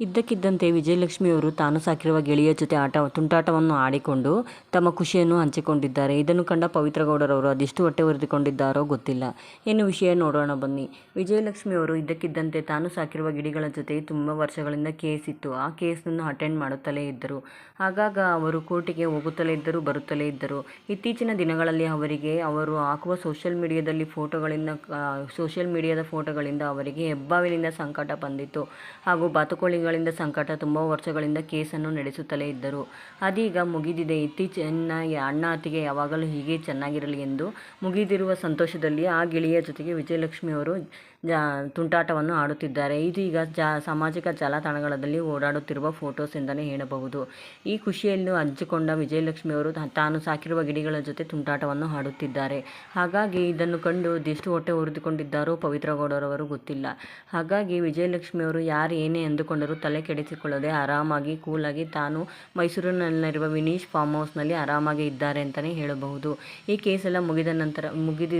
ಇದ್ದಕ್ಕಿದ್ದಂತೆ ವಿಜಯಲಕ್ಷ್ಮಿಯವರು ತಾನು ಸಾಕಿರುವ ಗೆಳೆಯ ಜೊತೆ ತುಂಟಾಟವನ್ನು ಆಡಿಕೊಂಡು ತಮ್ಮ ಖುಷಿಯನ್ನು ಹಂಚಿಕೊಂಡಿದ್ದಾರೆ. ಇದನ್ನು ಕಂಡ ಪವಿತ್ರ ಗೌಡರವರು ಅದೆಷ್ಟು ಹೊಟ್ಟೆ ಉರಿದುಕೊಂಡಿದ್ದಾರೋ ಗೊತ್ತಿಲ್ಲ. ಏನು ವಿಷಯ ನೋಡೋಣ ಬನ್ನಿ. ವಿಜಯಲಕ್ಷ್ಮಿಯವರು ಇದ್ದಕ್ಕಿದ್ದಂತೆ ತಾನು ಸಾಕಿರುವ ಗಿಳಿಗಳ ಜೊತೆ ತುಂಬ ವರ್ಷಗಳಿಂದ ಕೇಸ್ ಇತ್ತು. ಆ ಕೇಸನ್ನು ಅಟೆಂಡ್ ಮಾಡುತ್ತಲೇ ಇದ್ದರು. ಆಗಾಗ ಅವರು ಕೋರ್ಟಿಗೆ ಹೋಗುತ್ತಲೇ ಇದ್ದರು, ಬರುತ್ತಲೇ ಇದ್ದರು. ಇತ್ತೀಚಿನ ದಿನಗಳಲ್ಲಿ ಅವರಿಗೆ ಅವರು ಹಾಕುವ ಸೋಷಿಯಲ್ ಮೀಡಿಯಾದ ಫೋಟೋಗಳಿಂದ ಅವರಿಗೆ ಹೆಬ್ಬಾವಿನಿಂದ ಸಂಕಟ ಬಂದಿತ್ತು. ಹಾಗೂ ಬಾತುಕೋಳಿಗಳಿಂದ ಸಂಕಟ. ತುಂಬ ವರ್ಷಗಳಿಂದ ಕೇಸನ್ನು ನಡೆಸುತ್ತಲೇ ಇದ್ದರು. ಅದೀಗ ಮುಗಿದಿದೆ. ಇತ್ತೀಚಿನ ಅಣ್ಣ ಅತ್ತಿಗೆ ಯಾವಾಗಲೂ ಹೀಗೆ ಚೆನ್ನಾಗಿರಲಿ ಎಂದು ಮುಗಿದಿರುವ ಸಂತೋಷದಲ್ಲಿ ಆ ಗೆಳೆಯ ಜೊತೆಗೆ ವಿಜಯಲಕ್ಷ್ಮಿಯವರು ತುಂಟಾಟವನ್ನು ಆಡುತ್ತಿದ್ದಾರೆ. ಇದೀಗ ಸಾಮಾಜಿಕ ಜಾಲತಾಣಗಳಲ್ಲಿ ಓಡಾಡುತ್ತಿರುವ ಫೋಟೋಸ್ ಎಂದನೇ ಹೇಳಬಹುದು. ಈ ಖುಷಿಯನ್ನು ಹಂಚಿಕೊಂಡ ವಿಜಯಲಕ್ಷ್ಮಿಯವರು ತಾನು ಸಾಕಿರುವ ಗಿಳಿಗಳ ಜೊತೆ ತುಂಟಾಟವನ್ನು ಆಡುತ್ತಿದ್ದಾರೆ. ಹಾಗಾಗಿ ಇದನ್ನು ಕಂಡು ಅದೆಷ್ಟು ಹೊಟ್ಟೆ ಉರಿದುಕೊಂಡಿದ್ದಾರೋ ಪವಿತ್ರ ಗೌಡರವರು ಗೊತ್ತಿಲ್ಲ. ಹಾಗಾಗಿ ವಿಜಯಲಕ್ಷ್ಮಿಯವರು ಯಾರು ಏನೇ ಅಂದುಕೊಂಡರೂ ತಲೆ ಕೆಡಿಸಿಕೊಳ್ಳದೆ ಆರಾಮಾಗಿ ಕೂಲಾಗಿ ತಾನು ಮೈಸೂರಿನಲ್ಲಿರುವ ವಿನೀಶ್ ಫಾರ್ಮ್ ಹೌಸ್ನಲ್ಲಿ ಆರಾಮಾಗಿ ಇದ್ದಾರೆ ಅಂತಲೇ ಹೇಳಬಹುದು. ಈ ಕೇಸೆಲ್ಲ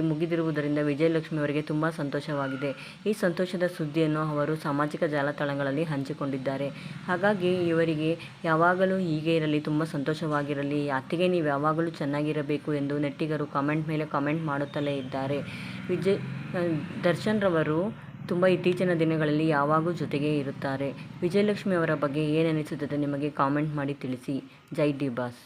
ಮುಗಿದಿರುವುದರಿಂದ ವಿಜಯಲಕ್ಷ್ಮಿಯವರಿಗೆ ತುಂಬ ಸಂತೋಷವಾಗಿದೆ. ಈ ಸಂತೋಷದ ಸುದ್ದಿಯನ್ನು ಅವರು ಸಾಮಾಜಿಕ ಜಾಲತಾಣಗಳಲ್ಲಿ ಹಂಚಿಕೊಂಡಿದ್ದಾರೆ. ಹಾಗಾಗಿ ಇವರಿಗೆ ಯಾವಾಗಲೂ ಹೀಗೆ ಇರಲಿ, ತುಂಬ ಸಂತೋಷವಾಗಿರಲಿ, ಅತ್ತಿಗೆ ನೀವು ಯಾವಾಗಲೂ ಚೆನ್ನಾಗಿರಬೇಕು ಎಂದು ನೆಟ್ಟಿಗರು ಕಾಮೆಂಟ್ ಮೇಲೆ ಕಾಮೆಂಟ್ ಮಾಡುತ್ತಲೇ ಇದ್ದಾರೆ. ದರ್ಶನ್ ರವರು ತುಂಬ ಇತ್ತೀಚಿನ ದಿನಗಳಲ್ಲಿ ಯಾವಾಗೂ ಜೊತೆಗೇ ಇರುತ್ತಾರೆ. ವಿಜಯಲಕ್ಷ್ಮಿ ಅವರ ಬಗ್ಗೆ ಏನೆನಿಸುತ್ತದೆ ನಿಮಗೆ ಕಾಮೆಂಟ್ ಮಾಡಿ ತಿಳಿಸಿ. ಜೈ ಡಿ ಬಾಸ್.